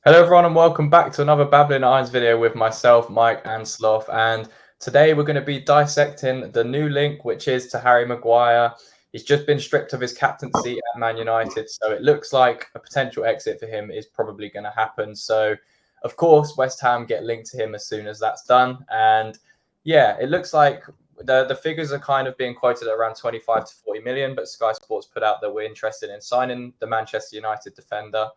Hello everyone and welcome back to another Babbling Irons video with myself, Mike and Sloth. And today we're going to be dissecting the new link, which is to Harry Maguire. He's just been stripped of his captaincy at Man United, so it looks like a potential exit for him is probably going to happen. So, of course, West Ham get linked to him as soon as that's done. And yeah, it looks like the figures are kind of being quoted at around 25 to 40 million, but Sky Sports put out that we're interested in signing the Manchester United defender.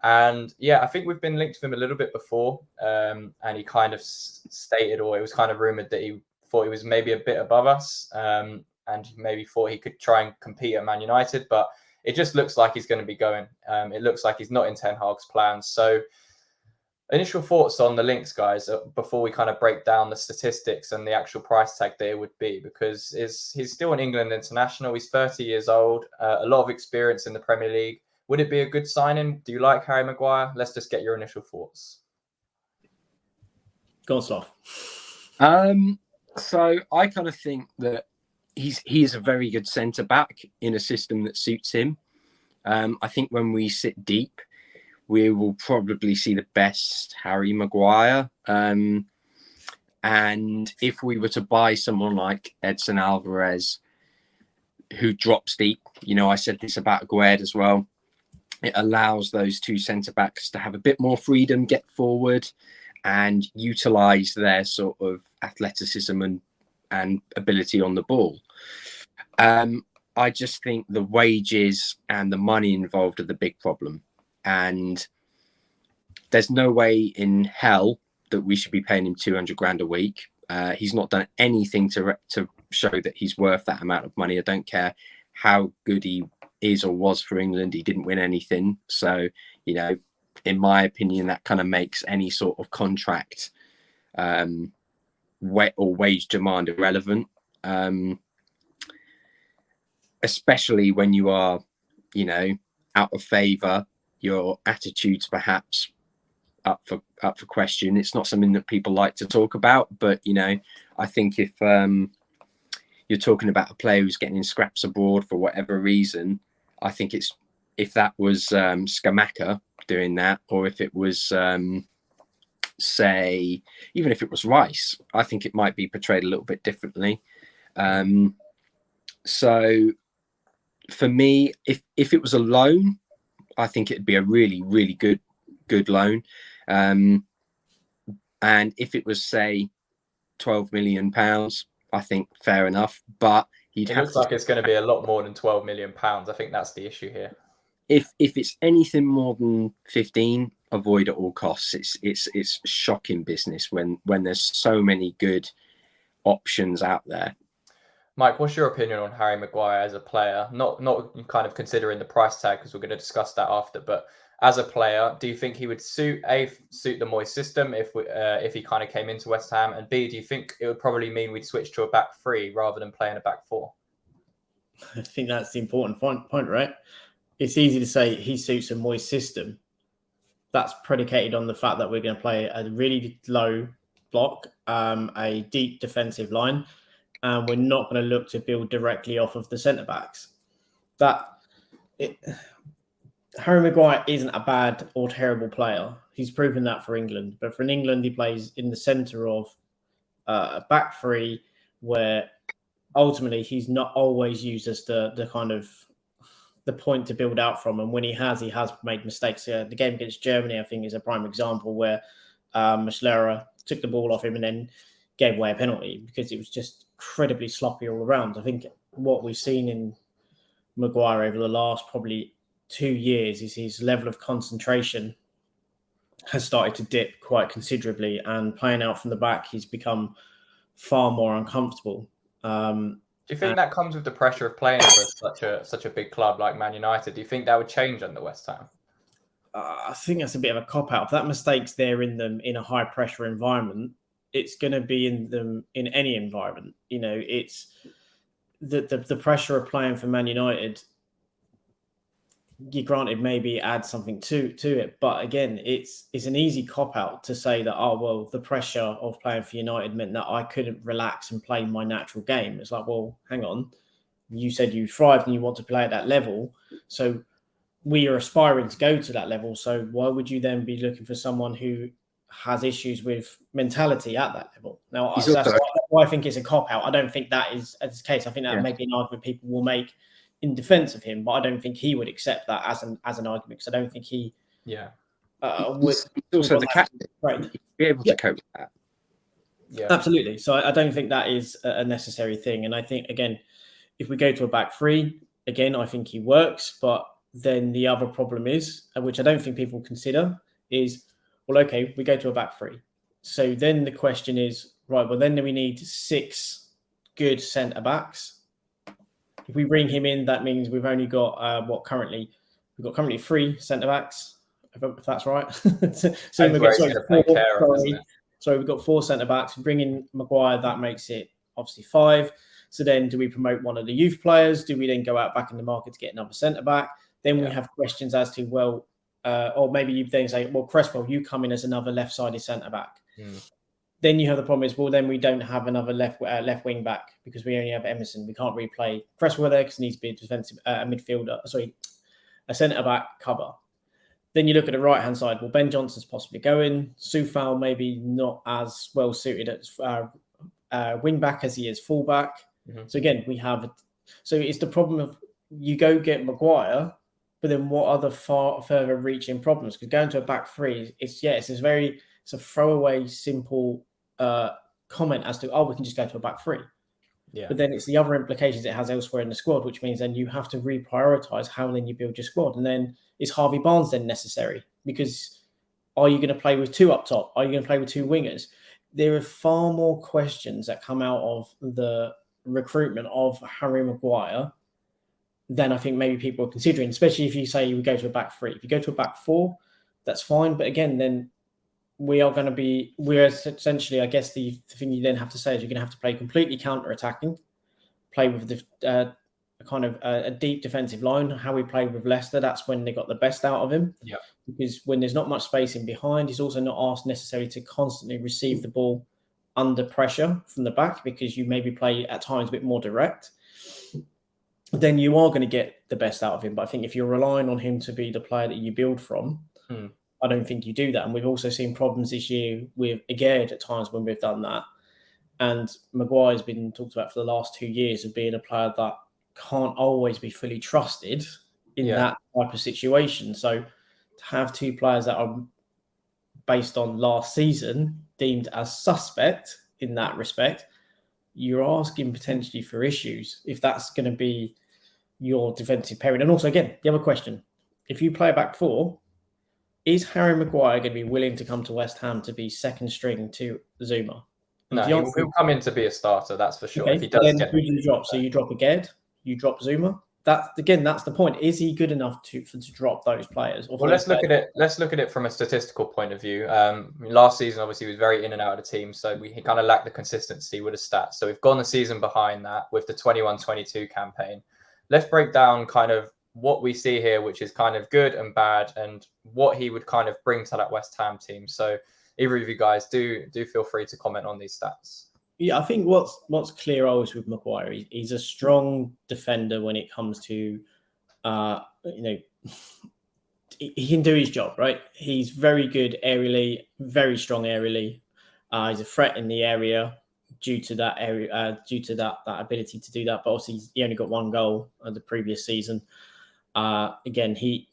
And yeah, I think we've been linked to him a little bit before. And he kind of stated, or it was kind of rumored that he thought he was maybe a bit above us, and maybe thought he could try and compete at Man United. But it just looks like he's going to be going. It looks like he's not in Ten Hag's plans. So, initial thoughts on the links, guys, before we kind of break down the statistics and the actual price tag that it would be, because he's still an England international. He's 30 years old, a lot of experience in the Premier League. Would it be a good signing? Do you like Harry Maguire? Let's just get your initial thoughts. Go on, Sloth. So I kind of think that he is a very good centre back in a system that suits him. I think when we sit deep, we will probably see the best Harry Maguire. And if we were to buy someone like Edson Alvarez, who drops deep, I said this about Maguire as well. It allows those two centre backs to have a bit more freedom, get forward, and utilise their sort of athleticism and ability on the ball. I just think the wages and the money involved are the big problem. And there's no way in hell that we should be paying him 200 grand a week. He's not done anything to show that he's worth that amount of money. I don't care how good he is or was for England. He didn't win anything. So, in my opinion, that kind of makes any sort of contract wage demand irrelevant. Especially when you are, out of favour, your attitude's perhaps up for question. It's not something that people like to talk about, but I think if you're talking about a player who's getting in scraps abroad for whatever reason, I think if that was Scamacca doing that, or if it was say, even if it was Rice, I think it might be portrayed a little bit differently. So for me, if it was a loan, I think it'd be a really, really good loan. And if it was, say, £12 million, I think fair enough. But it looks like it's going to be a lot more than £12 million. I think that's the issue here. If it's anything more than 15, avoid at all costs. It's shocking business when there's so many good options out there. Mike, what's your opinion on Harry Maguire as a player? Not kind of considering the price tag, because we're going to discuss that after, but as a player, do you think he would suit the Moyes system if he kind of came into West Ham? And B, do you think it would probably mean we'd switch to a back three rather than playing a back four? I think that's the important point, right? It's easy to say he suits a Moyes system. That's predicated on the fact that we're going to play a really low block, a deep defensive line, and we're not going to look to build directly off of the centre-backs. Harry Maguire isn't a bad or terrible player. He's proven that for England. But for England, he plays in the centre of a back three where ultimately he's not always used as the kind of the point to build out from. And when he has made mistakes. The game against Germany, I think, is a prime example where Muslera took the ball off him and then gave away a penalty because it was just incredibly sloppy all around. I think what we've seen in Maguire over the last probably 2 years is his level of concentration has started to dip quite considerably, and playing out from the back, he's become far more uncomfortable. Do you think that comes with the pressure of playing for such a big club like Man United? Do you think that would change under West Ham? I think that's a bit of a cop-out. If that mistake's there in them in a high-pressure environment, it's going to be in them in any environment. It's the pressure of playing for Man United. You granted maybe add something to it, but again, it's an easy cop-out to say that, the pressure of playing for United meant that I couldn't relax and play my natural game. It's like, well, hang on. You said you thrived and you want to play at that level. So we are aspiring to go to that level. So why would you then be looking for someone who has issues with mentality at that level? Now, that's why I think it's a cop-out. I don't think that is the case. I think that may be an argument people will make in defence of him, but I don't think he would accept that as an argument, because I don't think he would. He's also the captain. Right. He'd be able to cope with that. Yeah, absolutely. So I don't think that is a necessary thing. And I think, again, if we go to a back three, again, I think he works. But then the other problem is, which I don't think people consider, is, well, okay, we go to a back three. So then the question is, right, well, then we need 6 good centre-backs. If we bring him in, that means we've only got, currently 3 centre-backs, if that's right. So we've got 4 centre-backs. Bringing Maguire, that makes it obviously 5. So then do we promote one of the youth players? Do we then go out back in the market to get another centre-back? Then we have questions as to, well, or maybe you then say, well, Cresswell, you come in as another left-sided centre-back. Then you have the problem is, well, then we don't have another left wing back because we only have Emerson. We can't really play Cresswell there because he needs to be a defensive a centre-back cover. Then you look at the right-hand side. Well, Ben Johnson's possibly going. Soufal maybe not as well suited as wing-back as he is full-back. So again, so it's the problem of you go get Maguire, but then what are the further reaching problems? Because going to a back three, it's a throwaway, simple comment as to, we can just go to a back three. Yeah. But then it's the other implications it has elsewhere in the squad, which means then you have to reprioritize how then you build your squad. And then is Harvey Barnes then necessary? Because are you going to play with 2 up top? Are you going to play with 2 wingers? There are far more questions that come out of the recruitment of Harry Maguire than I think maybe people are considering, especially if you say you would go to a back three. If you go to a back 4, that's fine. But again, then we're essentially, I guess the thing you then have to say is you're going to have to play completely counter-attacking, play with the kind of a deep defensive line. How we played with Leicester, that's when they got the best out of him. Yeah. Because when there's not much space in behind, he's also not asked necessarily to constantly receive the ball under pressure from the back, because you maybe play at times a bit more direct. Then you are going to get the best out of him. But I think if you're relying on him to be the player that you build from, I don't think you do that. And we've also seen problems this year with Aguerd at times when we've done that. And Maguire's been talked about for the last 2 years of being a player that can't always be fully trusted in that type of situation. So to have 2 players that are based on last season deemed as suspect in that respect, you're asking potentially for issues if that's going to be your defensive pairing. And also, again, the other question, if you play a back 4, is Harry Maguire going to be willing to come to West Ham to be second string to Zuma? No, he'll come in to be a starter, that's for sure. Okay, if he does, then who do you drop? So you drop Aguerd, you drop Zuma. That's the point. Is he good enough to drop those players? Well, let's look at it. Let's look at it from a statistical point of view. Last season, obviously, he was very in and out of the team, so he kind of lacked the consistency with the stats. So we've gone the season behind that with the 21-22 campaign. Let's break down kind of what we see here, which is kind of good and bad, and what he would kind of bring to that West Ham team. So either of you guys do feel free to comment on these stats. Yeah, I think what's clear always with Maguire, he's a strong defender when it comes to, he can do his job, right? He's very good aerially, very strong aerially. He's a threat in the area due to that ability to do that. But obviously, he only got 1 goal the previous season. Again, he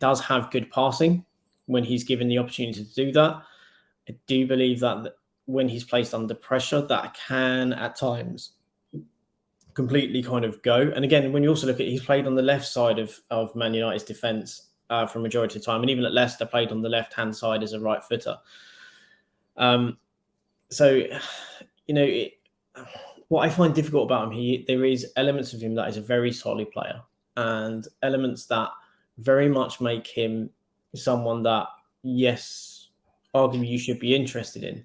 does have good passing when he's given the opportunity to do that. I do believe that when he's placed under pressure, that can at times completely kind of go. And again, when you also look at, he's played on the left side of Man United's defence for a majority of the time, and even at Leicester, played on the left-hand side as a right footer. What I find difficult about him, there is elements of him that is a very solid player, and elements that very much make him someone that, yes, arguably you should be interested in.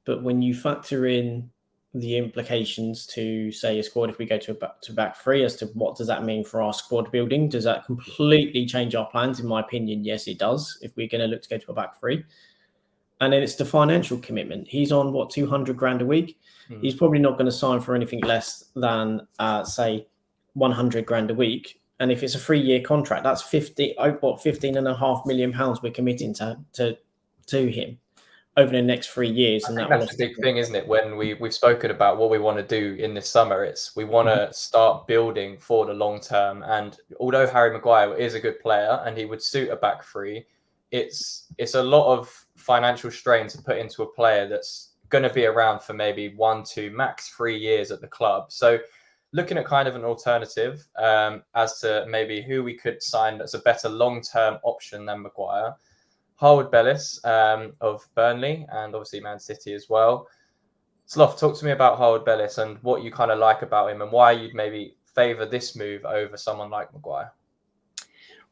But when you factor in the implications to, say, a squad, if we go to back 3, as to what does that mean for our squad building? Does that completely change our plans? In my opinion, yes, it does, if we're going to look to go to a back 3. And then it's the financial commitment. He's on, 200 grand a week? He's probably not going to sign for anything less than, say, 100 grand a week. And if it's a 3-year contract, that's 15.5 million pounds we're committing to him over the next 3 years. I think that's the big thing, isn't it? When we've spoken about what we want to do in this summer, it's we want to start building for the long term. And although Harry Maguire is a good player and he would suit a back three, it's a lot of financial strain to put into a player that's going to be around for maybe 1, 2, max 3 years at the club. So looking at kind of an alternative as to maybe who we could sign that's a better long-term option than Maguire. Harwood Bellis of Burnley and obviously Man City as well. Sloth, talk to me about Harwood Bellis and what you kind of like about him and why you'd maybe favour this move over someone like Maguire.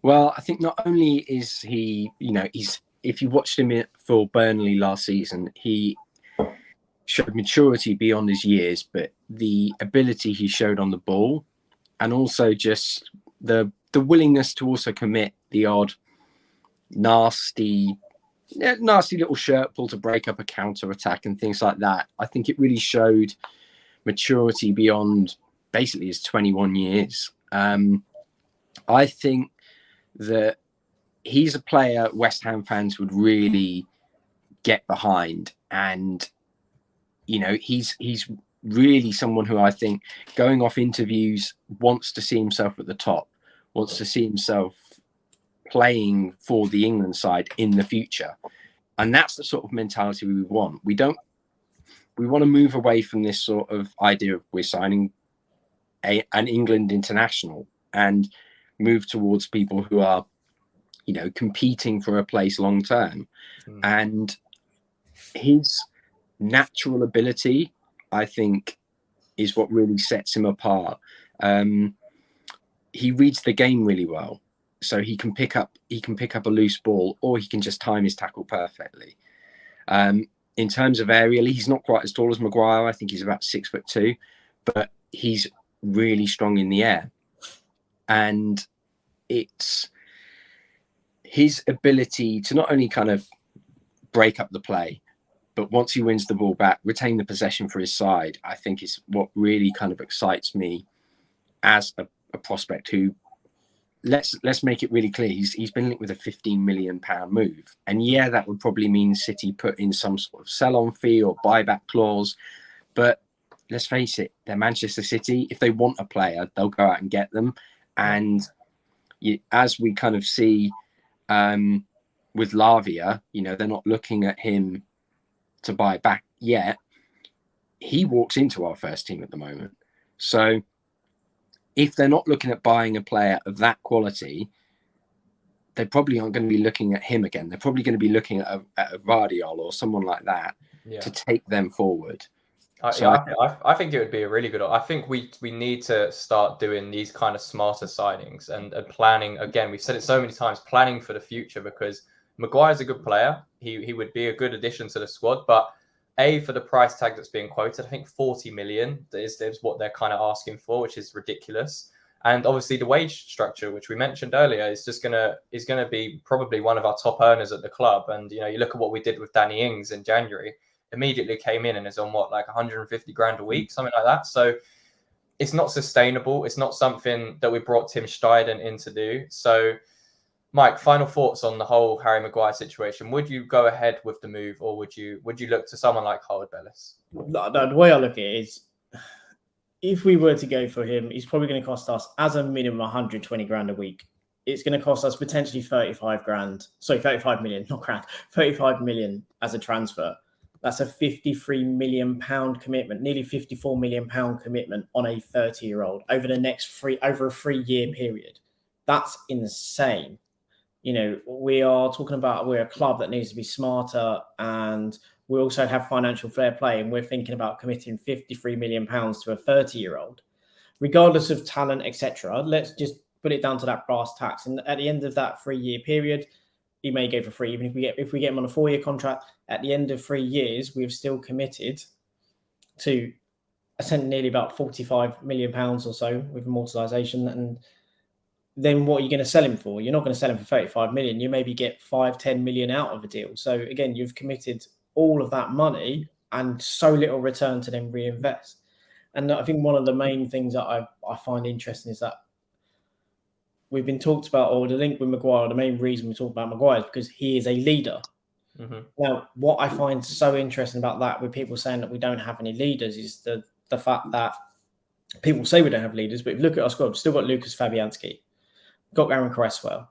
Well, I think not only is he, if you watched him for Burnley last season, he showed maturity beyond his years, but the ability he showed on the ball and also just the willingness to also commit the odd nasty little shirt pull to break up a counter attack and things like that. I think it really showed maturity beyond basically his 21 years. I think that he's a player West Ham fans would really get behind, and he's really someone who I think, going off interviews, wants to see himself at the top, wants to see himself playing for the England side in the future. And that's the sort of mentality we want. We want to move away from this sort of idea of we're signing an England international and move towards people who are, competing for a place long term. And his natural ability, I think, is what really sets him apart. He reads the game really well. So he can pick up a loose ball, or he can just time his tackle perfectly. In terms of aerial, he's not quite as tall as Maguire. I think he's about 6'2", but he's really strong in the air. And it's his ability to not only kind of break up the play, but once he wins the ball back, retain the possession for his side, I think is what really kind of excites me as a prospect who, let's make it really clear, he's been linked with a £15 million move. And yeah, that would probably mean City put in some sort of sell-on fee or buyback clause. But let's face it, they're Manchester City. If they want a player, they'll go out and get them. And as we kind of see with Lavia, they're not looking at him to buy back yet. He walks into our first team at the moment. So if they're not looking at buying a player of that quality, they probably aren't going to be looking at him again. They're probably going to be looking at a Vardiol or someone like that to take them forward. I think it would be a really good. I think we need to start doing these kind of smarter signings and planning. Again, we've said it so many times, planning for the future, because Maguire's a good player. He would be a good addition to the squad, but for the price tag that's being quoted, I think 40 million is what they're kind of asking for, which is ridiculous. And obviously the wage structure, which we mentioned earlier, is going to be probably one of our top earners at the club. And you look at what we did with Danny Ings in January, immediately came in and is on like 150 grand a week, something like that. So it's not sustainable. It's not something that we brought Tim Steidten in to do. So Mike, final thoughts on the whole Harry Maguire situation. Would you go ahead with the move, or would you look to someone like Harwood Bellis? The way I look at it is, if we were to go for him, he's probably going to cost us, as a minimum, 120 grand a week. It's going to cost us potentially 35 million, not grand, 35 million as a transfer. That's a 53 million pound commitment, nearly 54 million pound commitment on a 30-year-old over a 3-year period. That's insane. We are talking about, we're a club that needs to be smarter, and we also have financial fair play, and we're thinking about committing 53 million pounds to a 30-year-old, regardless of talent, etc. Let's just put it down to that brass tacks. And at the end of that 3-year period, he may go for free. Even if we get him on a 4-year contract, at the end of 3 years, we've still committed to essentially nearly about 45 million pounds or so with amortization. And then what are you going to sell him for? You're not going to sell him for 35 million. You maybe get 5-10 million out of a deal. So again, you've committed all of that money and so little return to then reinvest. And I think one of the main things that I find interesting is that we've been talked about, or the link with Maguire, the main reason we talk about Maguire is because he is a leader. Mm-hmm. Now, what I find so interesting about that, with people saying that we don't have any leaders, is the fact that people say we don't have leaders, but if you look at our squad, we've still got Lucas Fabianski, we've got Aaron Cresswell,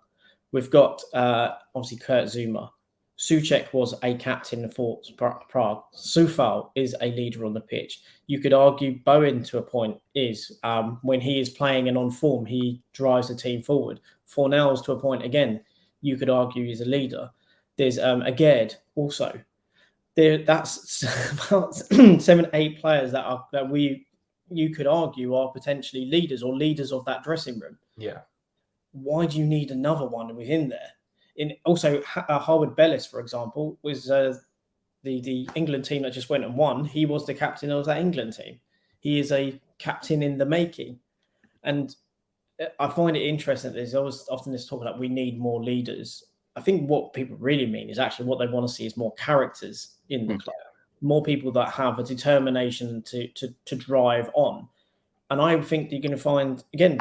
we've got obviously Kurt Zuma. Souček was a captain for Prague. Soufal is a leader on the pitch. You could argue Bowen, to a point, is when he is playing and on form, he drives the team forward. Fornells, to a point, again, you could argue he's a leader. There's Aged also. That's about 7-8 players that you could argue are potentially leaders or leaders of that dressing room. Yeah. Why do you need another one within there? Also, Harwood Bellis, for example, was the England team that just went and won. He was the captain of that England team. He is a captain in the making. And I find it interesting that there's always often this talk that we need more leaders. I think what people really mean is actually what they want to see is more characters in the club, more people that have a determination to drive on. And I think you're going to find, again,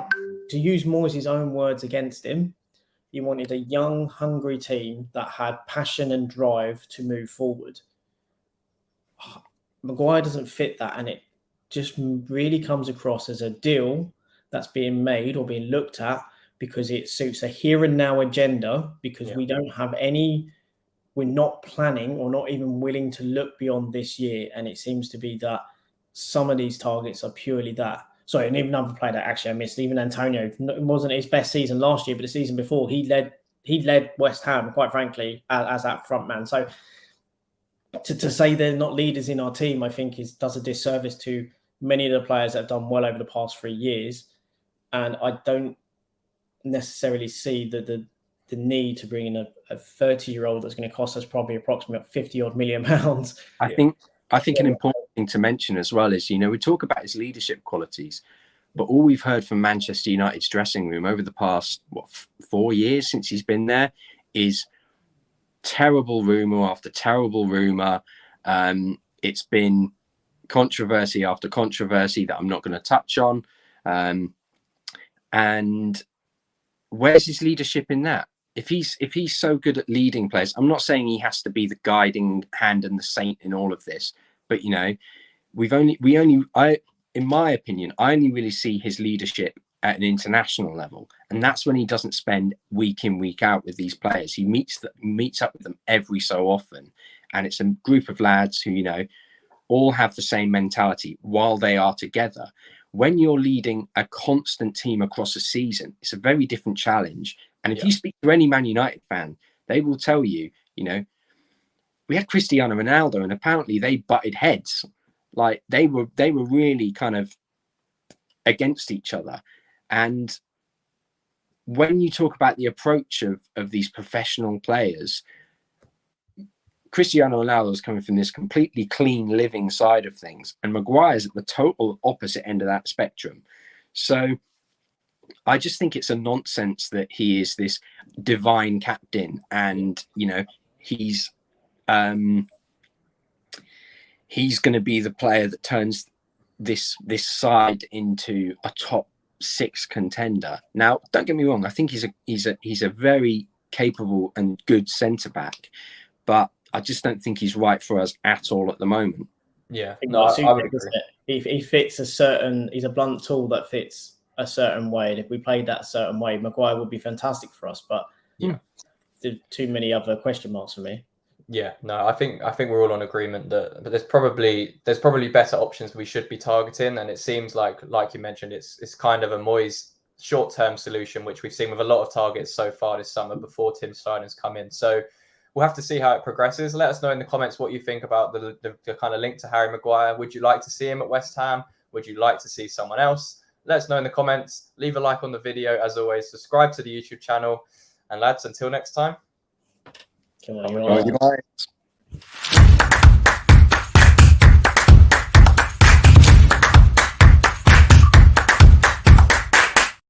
to use Moyes' own words against him, he wanted a young, hungry team that had passion and drive to move forward. Maguire doesn't fit that, and it just really comes across as a deal that's being made or being looked at because it suits a here and now agenda, because we don't have any, we're not planning or not even willing to look beyond this year. And it seems to be that some of these targets are purely that. Sorry, and even another player that actually I missed, even Antonio, it wasn't his best season last year, but the season before he led West Ham, quite frankly, as that front man. So to say they're not leaders in our team, I think does a disservice to many of the players that have done well over the past 3 years. And I don't necessarily see the need to bring in a 30-year-old that's going to cost us probably approximately 50-odd million pounds. I think an important thing to mention as well is, we talk about his leadership qualities, but all we've heard from Manchester United's dressing room over the past 4 years since he's been there is terrible rumour after terrible rumour. It's been controversy after controversy that I'm not going to touch on. And where's his leadership in that? If he's so good at leading players, I'm not saying he has to be the guiding hand and the saint in all of this, but in my opinion, I only really see his leadership at an international level, and that's when he doesn't spend week in, week out with these players. He meets up with them every so often, and it's a group of lads who all have the same mentality while they are together. When you're leading a constant team across a season, it's a very different challenge. And if you speak to any Man United fan, they will tell you, we had Cristiano Ronaldo, and apparently they butted heads. Like they were really kind of against each other. And when you talk about the approach of these professional players, Cristiano Ronaldo is coming from this completely clean living side of things, and Maguire's at the total opposite end of that spectrum. So I just think it's a nonsense that he is this divine captain, and he's going to be the player that turns this side into a top 6 contender. Now, don't get me wrong, I think he's a very capable and good centre back, but I just don't think he's right for us at all at the moment. Yeah, no, I would agree. He fits he's a blunt tool that fits a certain way. And if we played that a certain way, Maguire would be fantastic for us. But there's too many other question marks for me. Yeah, no, I think we're all on agreement that there's probably better options we should be targeting, and it seems like you mentioned, it's kind of a Moyes short-term solution, which we've seen with a lot of targets so far this summer before Tim Steiner's come in. So we'll have to see how it progresses. Let us know in the comments what you think about the kind of link to Harry Maguire. Would you like to see him at West Ham? Would you like to see someone else? Let us know in the comments. Leave a like on the video. As always, subscribe to the YouTube channel. And lads, until next time. Come on, you're all right.